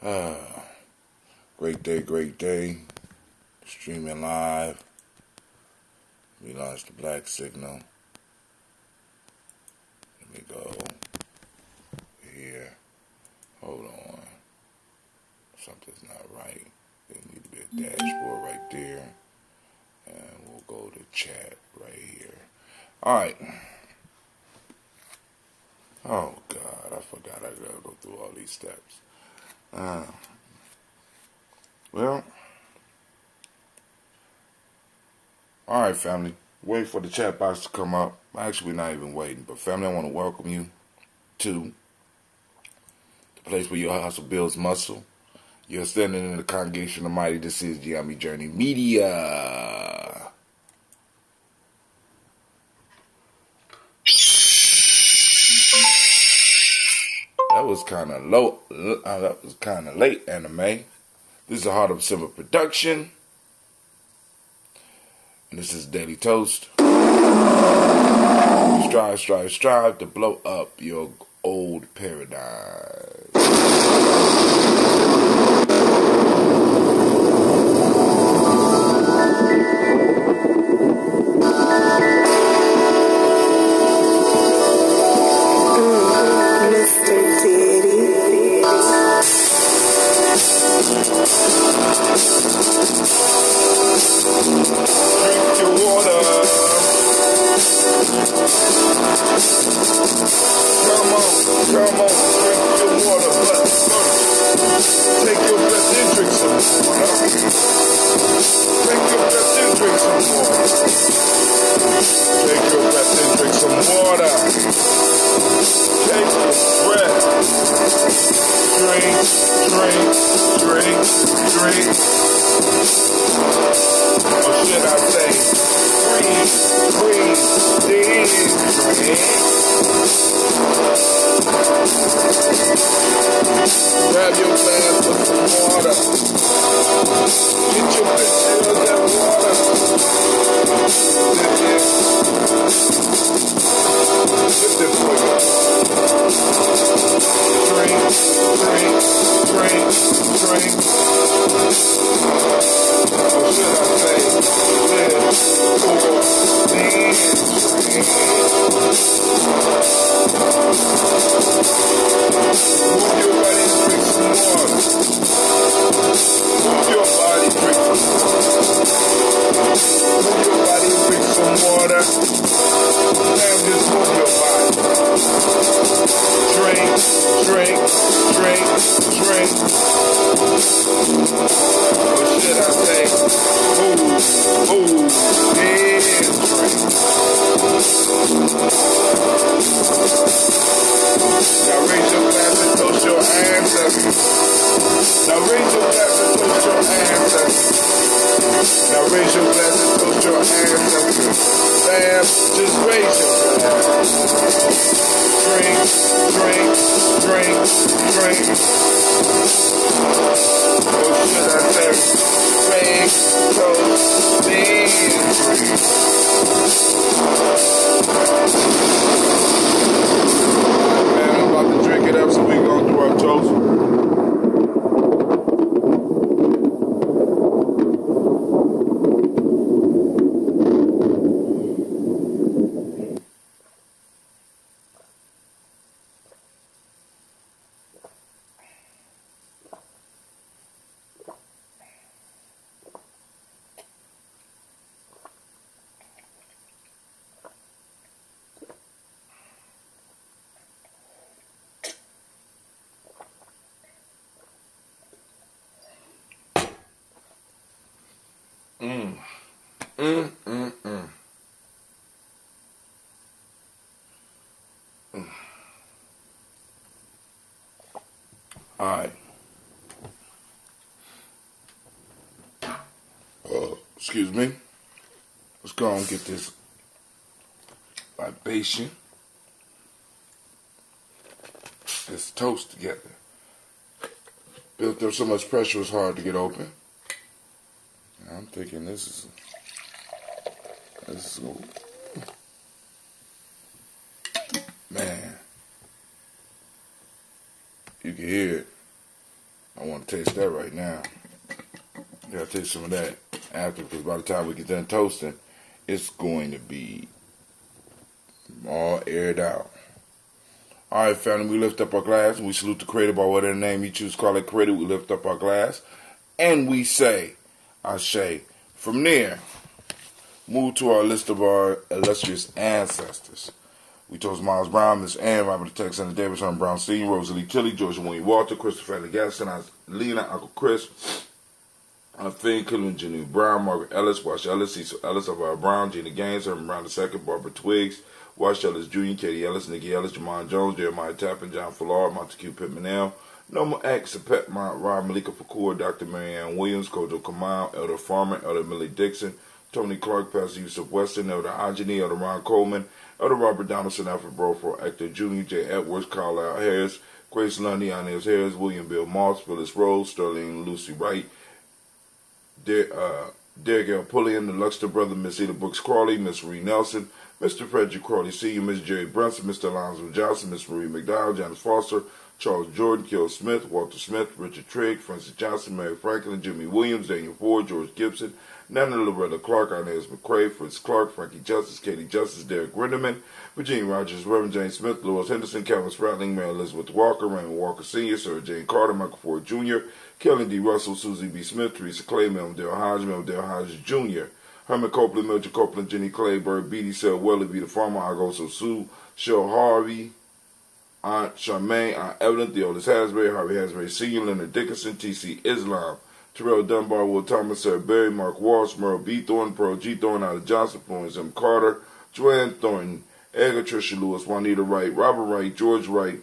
Ah, great day, great day. Streaming live. We launched the black signal. Let me go here. Hold on. Something's not right. There needs to be a dashboard right there. And we'll go to chat right here. Alright. Oh, God. I forgot I gotta go through all these steps. Well. Alright, family. Wait for the chat box to come up. Actually, we're not even waiting. But, family, I want to welcome you to the place where your hustle builds muscle. You're standing in the congregation of mighty. This is Ujamaa Journey Media. That was kind of low. That was kind of late, anime. This is a Heart of Silver production. And this is Daily Toast. Strive to blow up your old paradigm. Grab your glass with some water. Get your picture of that water. Lift it for you. Drink. Or should I say, live for then drink. Move your body, drink some water. Move your body, drink some water. Move your body, drink some water. Now just move your body. Drink. Or should I say, move, and drink. Now raise your glass and toast your ancestors. Now raise your glass and toast your ancestors. Now raise your glass and toast your ancestors. Fam, just raise your glass. Drink. Or should I say, drink, toast, then drink. Man, I'm about to drink it up so we can go through our toast. Alright. Excuse me. Let's go and get this libation, this toast together. Built up so much pressure it's hard to get open. And I'm thinking this is man. You can hear it. I want to taste that right now. I gotta taste some of that after, because by the time we get done toasting, it's going to be all aired out. All right, family, we lift up our glass and we salute the Creator by whatever name you choose to call it Creator. We lift up our glass and we say, Ashe. From there, move to our list of our illustrious ancestors. We toast Miles Brown, Miss Ann, Robert the Alexander Davis, Herman Brown Sr., Rosalie Tilly, George William Walter, Christopher Gaston, Lena, Uncle Chris, Finn Killen, Junior Brown, Margaret Ellis, Wash Ellis, Cecil Ellis, Elvira Brown, Gina Gaines, Herman Brown II, Barbara Twiggs, Wash Ellis Jr., Katie Ellis, Nikki Ellis, Jamon Jones, Jeremiah Tappan, John Fallard, Montague Pittman L, Norma X, Petmont, Rob Malika Fakour, Dr. Marianne Williams, Kojo Kamal, Elder Farmer, Elder Millie Dixon, Tony Clark, Pastor Yusuf Weston, Elder Ajani, Elder Ron Coleman, Elder Robert Donaldson, Alfred Broford, Actor Jr., J. Edwards, Carlisle Harris, Grace Lundy, Inez Harris, William Bill Moss, Phyllis Rose, Sterling Lucy Wright, Derek L. Pulliam, the Luxter brother, Miss Eda Brooks Crawley, Miss Marie Nelson, Mr. Frederick Crawley Sr., Miss Jerry Brunson, Mr. Alonzo Johnson, Miss Marie McDowell, Janice Foster, Charles Jordan, Kill Smith, Walter Smith, Richard Trigg, Francis Johnson, Mary Franklin, Jimmy Williams, Daniel Ford, George Gibson, Nana Loretta Clark, Inez McCrae, Fritz Clark, Frankie Justice, Katie Justice, Derek Rinderman, Virginia Rogers, Reverend James Smith, Louis Henderson, Calvin Spratling, Mary Elizabeth Walker, Raymond Walker Sr., Sarah Jane Carter, Michael Ford Jr., Kelly D. Russell, Susie B. Smith, Teresa Clay, Melvin Hodge Jr., Herman Copeland, Mildred Copeland, Jenny Clay, Bird Beatty, Sel Welly, Vita Farmer, Agoso Sue, Shel Harvey, Aunt Charmaine, Aunt Evelyn, Theodis Hasbury, Harvey Hasbury Sr., Leonard Dickinson, T.C. Islam, Terrell Dunbar, Will Thomas, Sarah Berry, Mark Walsh, Merle B. Thornton, Pearl G. Thornton, Ada Johnson, Florence M. Carter, Joanne Thornton, Edgar Tricia Lewis, Juanita Wright, Robert Wright, George Wright,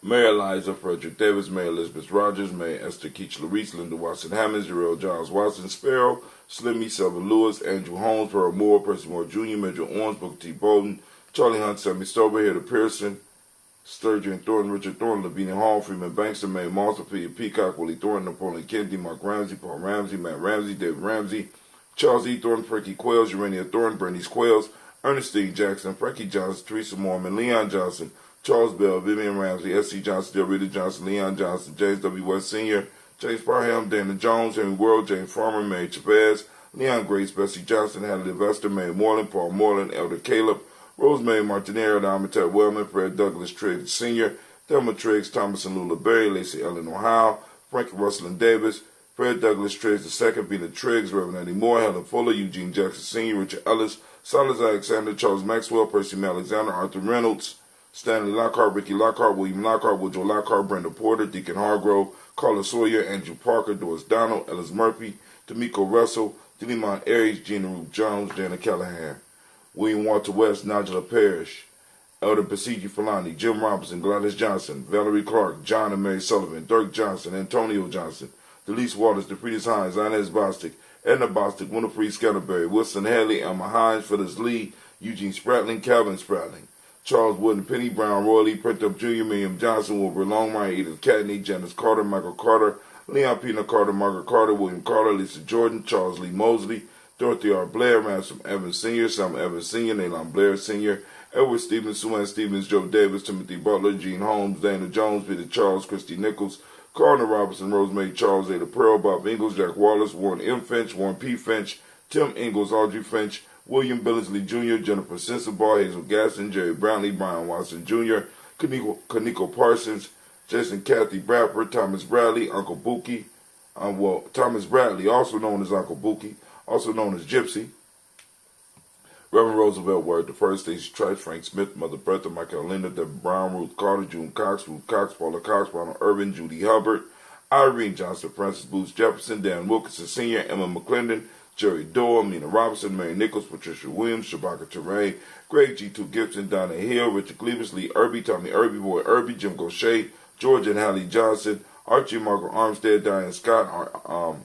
Mary Eliza, Frederick Davis, Mary Elizabeth Rogers, Mary Esther Keach Larice, Linda Watson Hammonds, Jarrell Giles Watson, Sparrow, Slimmy, Selvin Lewis, Andrew Holmes, Pearl Moore, Percy Moore Jr., Major Owens, Booker T. Bowden, Charlie Hunt, Sammy Stover, Hilda Pearson, Sturgeon Thornton, Richard Thornton, Lavinia Hall, Freeman Banks, May Moss, Ophelia Peacock, Willie Thornton, Napoleon Kennedy, Mark Ramsey, Paul Ramsey, Matt Ramsey, David Ramsey, Charles E. Thornton, Frankie Quails, Urania Thornton, Bernice Quails, Ernestine Jackson, Frankie Johnson, Teresa Mormon, Leon Johnson, Charles Bell, Vivian Ramsey, S.C. Johnson, Del Rita Johnson, Leon Johnson, James W. West Sr., James Parham, Dana Jones, Henry World, James Farmer, Mary Chavez, Leon Grace, Bessie Johnson, Hadley Vester, Mary Moreland, Paul Moreland, Elder Caleb, Rosemary Martinero, Amatet Wellman, Fred Douglas Triggs Sr., Thelma Triggs, Thomas and Lula Berry, Lacey Ellen Ohio, Frankie Russell and Davis, Fred Douglas Triggs II, Vina Triggs, Reverend Eddie Moore, Helen Fuller, Eugene Jackson Sr., Richard Ellis, Silas Alexander, Charles Maxwell, Percy M. Alexander, Arthur Reynolds, Stanley Lockhart, Ricky Lockhart, William Lockhart, Woodrow Lockhart, Brenda Porter, Deacon Hargrove, Carla Sawyer, Andrew Parker, Doris Donald, Ellis Murphy, D'Amico Russell, Delimon Aries, Gina Ruth Jones, Jana Callahan, William Walter West, Nigella Parrish, Elder Basiji Falani, Jim Robinson, Gladys Johnson, Valerie Clark, John and Mary Sullivan, Dirk Johnson, Antonio Johnson, Delise Waters, DeFritis Hines, Inez Bostic, Edna Bostic, Winifred Scatterberry, Wilson Haley, Emma Hines, Phyllis Lee, Eugene Spratling, Calvin Spratling, Charles Wooden, Penny Brown, Roy Lee, Printup Jr., Miriam Johnson, Wilbur Longmire, Edith Catney, Janice Carter, Michael Carter, Leon Pina Carter, Margaret Carter, William Carter, Lisa Jordan, Charles Lee Mosley, Dorothy R. Blair, Ransom Evans Sr., Sam Evans Sr., Nayland Blair Sr., Edward Stevens, Sue Stevens, Joe Davis, Timothy Butler, Gene Holmes, Dana Jones, Peter Charles, Christy Nichols, Cardinal Robinson, Rosemary Charles, Ada Pearl, Bob Ingalls, Jack Wallace, Warren M. Finch, Warren P. Finch, Tim Ingalls, Audrey Finch, William Billingsley Jr., Jennifer Sensabaugh, Hazel Gaston, Jerry Brownlee, Brian Watson Jr., Kaniko Parsons, Jason Kathy Bradford, Thomas Bradley, Uncle Buki, Thomas Bradley, also known as Uncle Buki, also known as Gypsy, Reverend Roosevelt Ward the First, Stacey Trice, Frank Smith, Mother Bertha, Michael Linda, Deborah Brown, Ruth Carter, June Cox, Ruth Cox, Paula Cox, Ronald Irvin, Judy Hubbard, Irene Johnson, Francis Booth Jefferson, Dan Wilkinson Sr., Emma McClendon, Jerry Doyle, Mina Robinson, Mary Nichols, Patricia Williams, Shabaka Teray, Greg G2 Gibson, Donna Hill, Richard Cleavis, Lee Irby, Tommy Irby, Boy Irby, Jim Gaucher, George and Hallie Johnson, Archie Margaret Armstead, Diane Scott,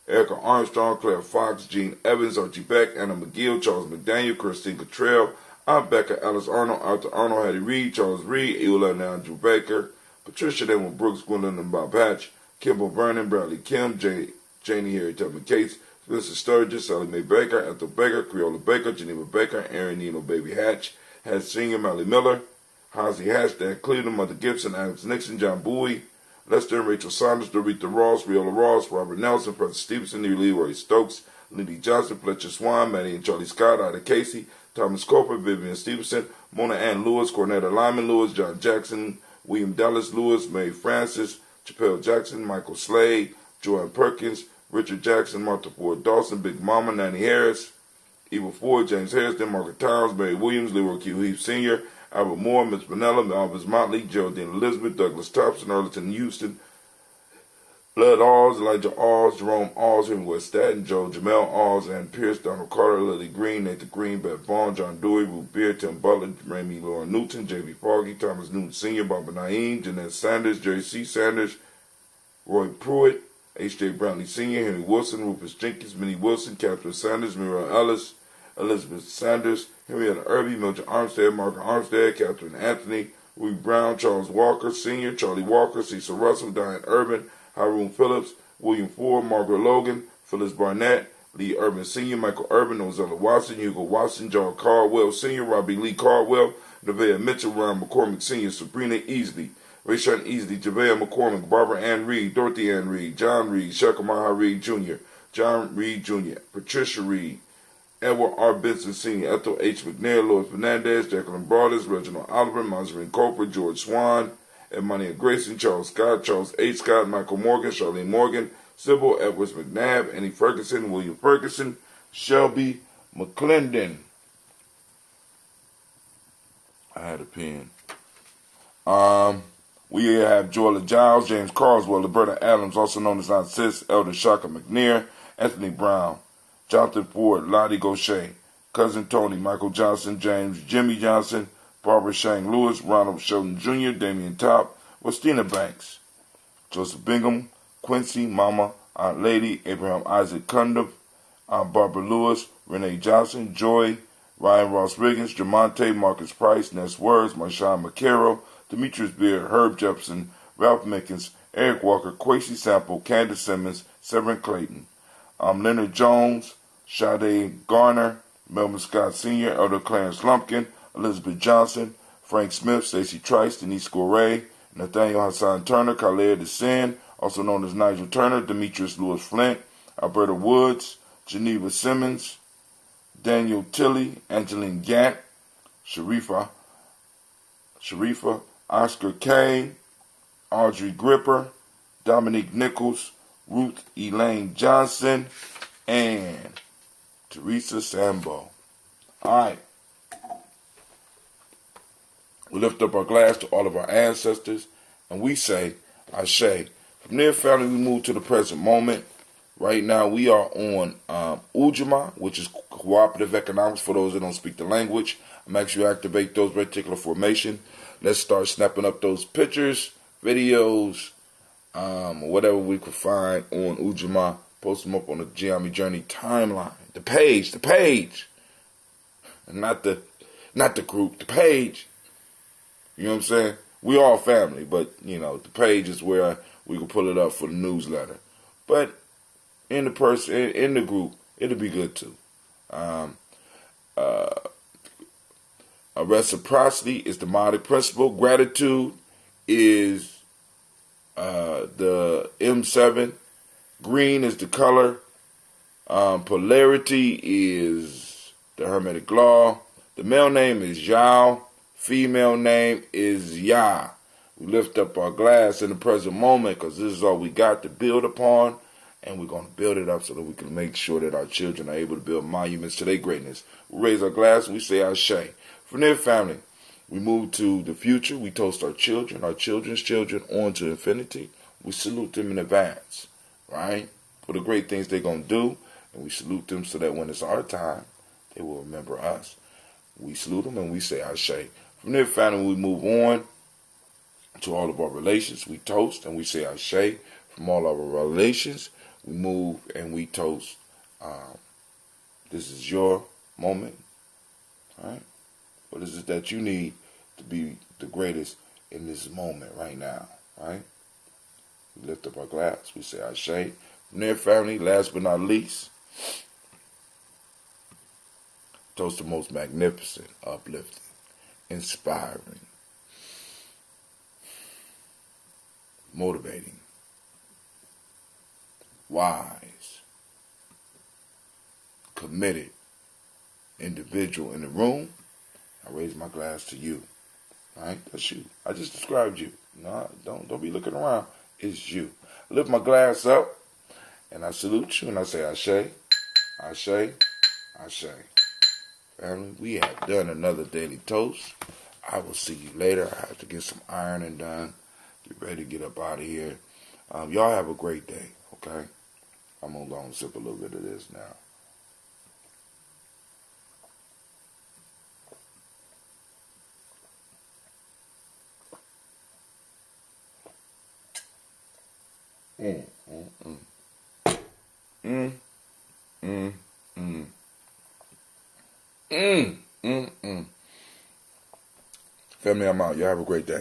Erica Armstrong, Claire Fox, Gene Evans, Archie Beck, Anna McGill, Charles McDaniel, Christine Cottrell, Aunt Becca, Alice Arnold, Arthur Arnold, Hattie Reed, Charles Reed, Eula and Andrew Baker, Patricia Damon Brooks, Gwendolyn and Bob Hatch, Kimball Vernon, Bradley Kim, Janie Harry Tubman Cates, Melissa Sturgis, Sally Mae Baker, Ethel Baker, Creola Baker, Geneva Baker, Aaron Nino Baby Hatch, Hatch Senior, Mally Miller, Hosey Hatch, Dan Cleveland, Mother Gibson, Alex Nixon, John Bowie, Lester and Rachel Saunders, Dorita Ross, Riola Ross, Robert Nelson, Francis Stevenson, Leroy Stokes, Lindy Johnson, Fletcher Swan, Maddie and Charlie Scott, Ida Casey, Thomas Cooper, Vivian Stevenson, Mona Ann Lewis, Cornetta Lyman Lewis, John Jackson, William Dallas Lewis, Mary Francis, Chappelle Jackson, Michael Slade, Joanne Perkins, Richard Jackson, Martha Ford Dawson, Big Mama, Nanny Harris, Eva Ford, James Harrison, Margaret Towers, Mary Williams, Leroy Q. Heath Sr., Albert Moore, Miss Vanilla, Elvis Motley, Geraldine Elizabeth, Douglas Thompson, Arlington Houston, Blood Alls, Elijah Alls, Jerome Alls, Henry West Staten, Joe Jamel Alls, Ann Pierce, Donald Carter, Lily Green, Nathan Green, Beth Vaughn, John Dewey, Ruth Beer, Tim Butler, Remy Lauren Newton, J.B. Foggy, Thomas Newton Sr., Barbara Naeem, Jeanette Sanders, Jerry C. Sanders, Roy Pruitt, H.J. Brantley Sr., Henry Wilson, Rufus Jenkins, Minnie Wilson, Catherine Sanders, Mira Ellis, Elizabeth Sanders, Henrietta Irby, Mildred Armstead, Margaret Armstead, Catherine Anthony, Ruby Brown, Charles Walker Sr., Charlie Walker, Cecil Russell, Diane Urban, Haroon Phillips, William Ford, Margaret Logan, Phyllis Barnett, Lee Urban Sr., Michael Urban, Ozella Watson, Hugo Watson, John Caldwell Sr., Robbie Lee Caldwell, Nevaeh Mitchell, Ron McCormick Sr., Sabrina Easley, Rayshawn Easley, Javea McCormick, Barbara Ann Reed, Dorothy Ann Reed, John Reed, Shekamaha Reed Jr., John Reed Jr., Patricia Reed, Edward R. Benson Sr., Ethel H. McNair, Lois Fernandez, Jacqueline Broaders, Reginald Oliver, Mazarin Cooper, George Swan, Edmonia Grayson, Charles Scott, Charles H. Scott, Michael Morgan, Charlene Morgan, Sybil Edwards McNabb, Annie Ferguson, William Ferguson, Shelby McClendon. I had a pen. We have Joella Giles, James Carswell, Roberta Adams, also known as Aunt Sis, Elder Shaka McNair, Anthony Brown, Jonathan Ford, Lottie Gaucher, Cousin Tony, Michael Johnson, James Jimmy Johnson, Barbara Shang Lewis, Ronald Sheldon Jr., Damian Top, Westina Banks, Joseph Bingham, Quincy, Mama, Aunt Lady, Abraham Isaac Cundiff, Aunt Barbara Lewis, Renee Johnson, Joy, Ryan Ross Riggins, Jamonte, Marcus Price, Ness Words, Marshawn McCarroll, Demetrius Beard, Herb Jefferson, Ralph Mickens, Eric Walker, Quasi Sample, Candace Simmons, Severin Clayton, Leonard Jones, Sade Garner, Melvin Scott Sr., Elder Clarence Lumpkin, Elizabeth Johnson, Frank Smith, Stacey Trice, Denise Gorey, Nathaniel Hassan Turner, Khaled Dessen, also known as Nigel Turner, Demetrius Lewis Flint, Alberta Woods, Geneva Simmons, Daniel Tilley, Angeline Gant, Sharifa, Oscar Kane, Audrey Gripper, Dominique Nichols, Ruth Elaine Johnson, and Teresa Sambo. All right. We lift up our glass to all of our ancestors, and we say, Ashe. From there, family, we move to the present moment. Right now, we are on Ujamaa, which is cooperative economics for those that don't speak the language. I'm actually activate those reticular formation. Let's start snapping up those pictures, videos, whatever we could find on Ujamaa. Post them up on the Geometry Journey timeline. The page. And not the group, the page. You know what I'm saying? We all family, but, the page is where we can pull it up for the newsletter. But in the group, it'll be good too. A reciprocity is the modern principle. Gratitude is the M7. Green is the color. Polarity is the Hermetic law. The male name is Yao. Female name is Yah. We lift up our glass in the present moment because this is all we got to build upon. And we're going to build it up so that we can make sure that our children are able to build monuments to their greatness. We raise our glass and we say Ashe. From there, family, we move to the future. We toast our children, our children's children, on to infinity. We salute them in advance, right? For the great things they're going to do. And we salute them so that when it's our time, they will remember us. We salute them and we say Ashe. From there, family, we move on to all of our relations. We toast and we say Ashe. From all of our relations, we move and we toast. This is your moment, right? What is it that you need to be the greatest in this moment right now, right? We lift up our glass. We say Ashe. From there, family, last but not least, toast the most magnificent, uplifting, inspiring, motivating, wise, committed individual in the room, I raise my glass to you. All right, that's you. I just described you. No, don't be looking around. It's you. I lift my glass up and I salute you and I say, Ashe, Ashe, Ashe. Family, we have done another daily toast. I will see you later. I have to get some ironing done. Get ready to get up out of here. Y'all have a great day, okay? I'm going to go and sip a little bit of this now. Mm, mm, mm. Mm, mm, mm. Mm, mm, mm. Family, I'm out. Y'all have a great day.